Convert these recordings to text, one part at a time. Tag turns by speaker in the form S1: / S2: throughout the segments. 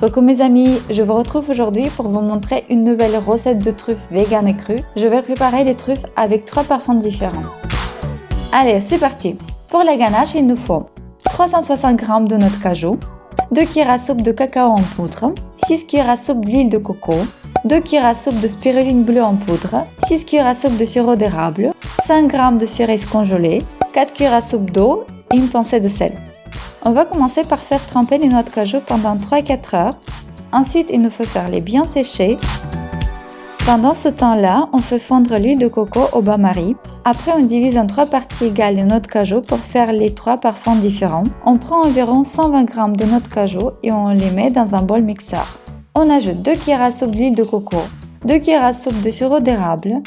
S1: Coucou mes amis, je vous retrouve aujourd'hui pour vous montrer une nouvelle recette de truffes vegan et crues. Je vais préparer les truffes avec 3 parfums différents. Allez, c'est parti. Pour la ganache, il nous faut 360 g de noix de cajou, 2 cuillères à soupe de cacao en poudre, 6 cuillères à soupe d'huile de coco, 2 cuillères à soupe de spiruline bleue en poudre, 6 cuillères à soupe de sirop d'érable, 5 g de cerises congelées, 4 cuillères à soupe d'eau et une pincée de sel. On va commencer par faire tremper les noix de cajou pendant 3-4 heures. Ensuite, il nous faut faire les bien sécher. Pendant ce temps-là, on fait fondre l'huile de coco au bain-marie. Après, on divise en 3 parties égales les noix de cajou pour faire les 3 parfums différents. On prend environ 120 g de noix de cajou et on les met dans un bol mixeur. On ajoute 2 cuillères à soupe d'huile de coco, 2 cuillères à soupe de sirop d'érable,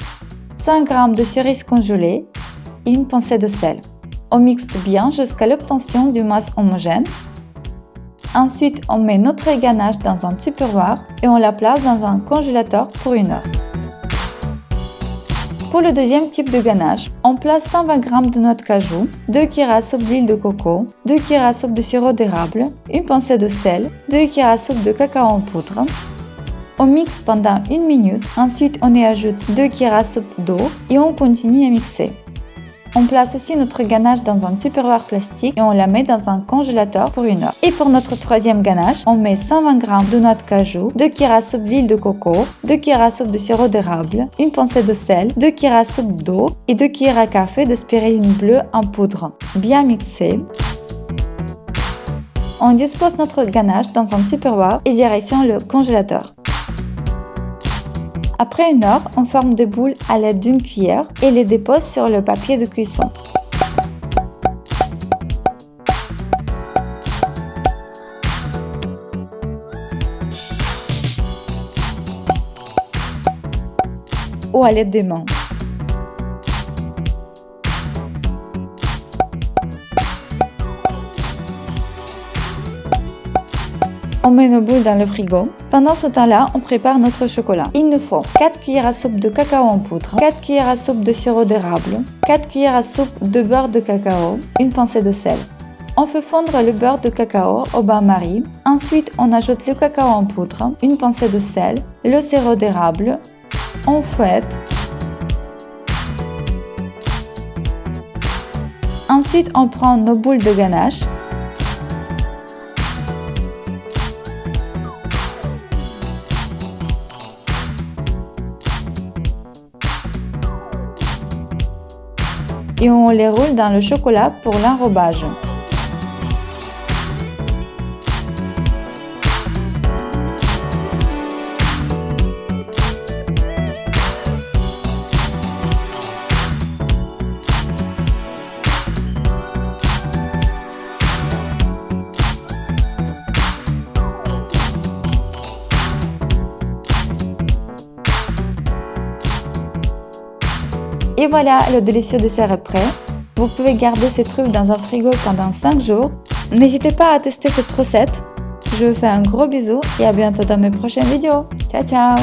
S1: 5 g de cerises congelées et une pincée de sel. On mixe bien jusqu'à l'obtention d'une masse homogène. Ensuite, on met notre ganache dans un tupperware et on la place dans un congélateur pour 1 heure. Pour le deuxième type de ganache, on place 120 g de noix de cajou, 2 cuillères à soupe d'huile de coco, 2 cuillères à soupe de sirop d'érable, une pincée de sel, 2 cuillères à soupe de cacao en poudre. On mixe pendant 1 minute, ensuite on y ajoute 2 cuillères à soupe d'eau et on continue à mixer. On place aussi notre ganache dans un tupperware plastique et on la met dans un congélateur pour 1 heure. Et pour notre troisième ganache, on met 120 g de noix de cajou, 2 cuillères à soupe d'huile de coco, 2 cuillères à soupe de sirop d'érable, une pincée de sel, 2 cuillères à soupe d'eau et 2 cuillères à café de spiruline bleue en poudre. Bien mixé. On dispose notre ganache dans un tupperware et direction le congélateur. Après 1 heure, on forme des boules à l'aide d'une cuillère et les dépose sur le papier de cuisson. Ou à l'aide des mains. On met nos boules dans le frigo. Pendant ce temps-là, on prépare notre chocolat. Il nous faut 4 cuillères à soupe de cacao en poudre, 4 cuillères à soupe de sirop d'érable, 4 cuillères à soupe de beurre de cacao, une pincée de sel. On fait fondre le beurre de cacao au bain-marie. Ensuite, on ajoute le cacao en poudre, une pincée de sel, le sirop d'érable. On fouette. Ensuite, on prend nos boules de ganache. Et on les roule dans le chocolat pour l'enrobage. Et voilà, le délicieux dessert est prêt. Vous pouvez garder ces truffes dans un frigo pendant 5 jours. N'hésitez pas à tester cette recette. Je vous fais un gros bisou et à bientôt dans mes prochaines vidéos. Ciao ciao!